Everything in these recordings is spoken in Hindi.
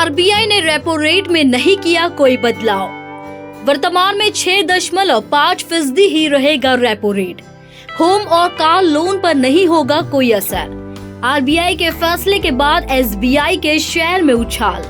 आरबीआई ने रेपो रेट में नहीं किया कोई बदलाव। वर्तमान में 6.5% ही रहेगा रेपो रेट। होम और कार लोन पर नहीं होगा कोई असर। आरबीआई के फैसले के बाद एसबीआई के शेयर में उछाल।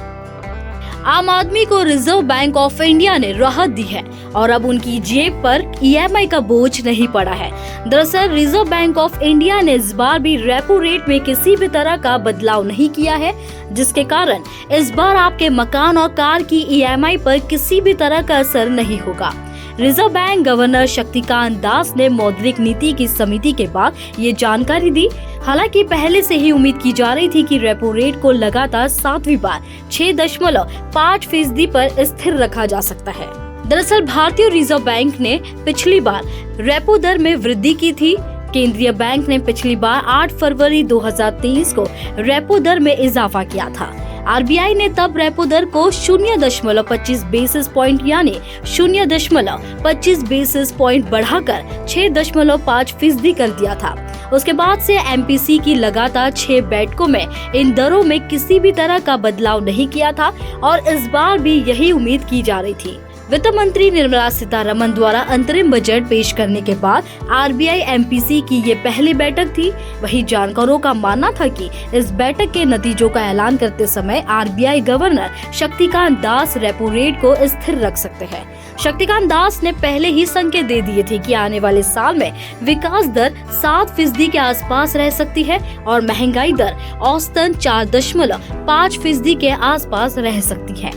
आम आदमी को रिजर्व बैंक ऑफ इंडिया ने राहत दी है और अब उनकी जेब पर ईएमआई का बोझ नहीं पड़ा है। दरअसल रिजर्व बैंक ऑफ इंडिया ने इस बार भी रेपो रेट में किसी भी तरह का बदलाव नहीं किया है, जिसके कारण इस बार आपके मकान और कार की ईएमआई पर किसी भी तरह का असर नहीं होगा। Reserve bank governor Shaktikanta Das ने मौद्रिक नीति की समिति के बाद ये जानकारी दी। हालांकि पहले से ही उम्मीद की जा रही थी कि रेपो रेट को लगातार 7वीं बार 6.5% पर स्थिर रखा जा सकता है। दरअसल भारतीय रिजर्व बैंक ने पिछली बार रेपो दर में वृद्धि की थी। केंद्रीय बैंक ने पिछली बार 8 फरवरी 2023 को रेपो दर में इजाफा किया था। आरबीआई ने तब रेपो दर को 0.25 बेसिस पॉइंट यानी 0.25 बेसिस पॉइंट बढ़ाकर 6.5% कर दिया था। उसके बाद से एमपीसी की लगातार 6 बैठकों में इन दरों में किसी भी तरह का बदलाव नहीं किया था और इस बार भी यही उम्मीद की जा रही थी। वित्त मंत्री निर्मला सीतारमण द्वारा अंतरिम बजट पेश करने के बाद आरबीआई एमपीसी की ये पहली बैठक थी। वही जानकारों का मानना था कि इस बैठक के नतीजों का ऐलान करते समय RBI governor Shaktikanta Das repo rate को स्थिर रख सकते हैं। शक्तिकांत दास ने पहले ही संकेत दे दिए थे कि आने वाले साल में विकास दर 7% के आसपास रह सकती है और महंगाई दर औसतन 4.5% के आसपास रह सकती है।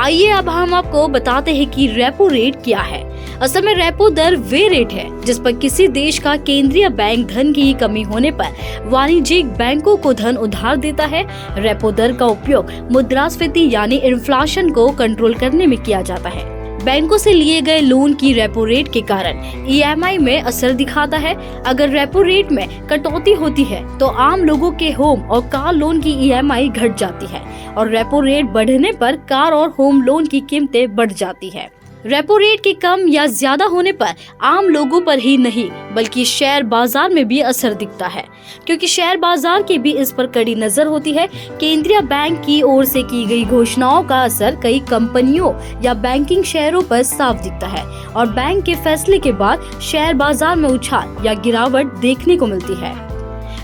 आइए अब हम आपको बताते हैं कि रेपो रेट क्या है। असल में रेपो दर वे रेट है जिस पर किसी देश का केंद्रीय बैंक धन की कमी होने पर वाणिज्यिक बैंकों को धन उधार देता है। रेपो दर का उपयोग मुद्रास्फीति यानी इन्फ्लेशन को कंट्रोल करने में किया जाता है। बैंकों से लिए गए लोन की रेपो रेट के कारण ईएमआई में असर दिखाता है। अगर रेपो रेट में कटौती होती है तो आम लोगों के होम और कार लोन की ईएमआई घट जाती है और रेपो रेट बढ़ने पर कार और होम लोन की कीमतें बढ़ जाती है। रेपो रेट के कम या ज्यादा होने पर आम लोगों पर ही नहीं बल्कि शेयर बाजार में भी असर दिखता है, क्योंकि शेयर बाजार की भी इस पर कड़ी नजर होती है। केंद्रीय बैंक की ओर से की गई घोषणाओं का असर कई कंपनियों या बैंकिंग शेयरों पर साफ दिखता है और बैंक के फैसले के बाद शेयर बाजार में उछाल या गिरावट देखने को मिलती है।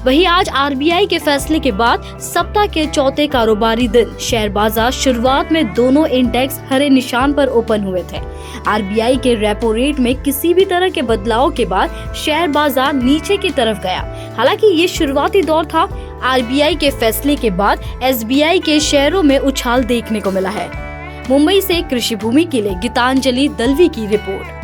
वहीं आज आरबीआई के फैसले के बाद सप्ताह के चौथे कारोबारी दिन शेयर बाजार शुरुआत में दोनों इंडेक्स हरे निशान पर ओपन हुए थे। आरबीआई के रेपो रेट में किसी भी तरह के बदलाव के बाद शेयर बाजार नीचे की तरफ गया। हालांकि ये शुरुआती दौर था। आरबीआई के फैसले के बाद एसबीआई के शेयरों में उछाल देखने को मिला है। मुंबई से कृषि भूमि के लिए गीतांजलि दलवी की रिपोर्ट।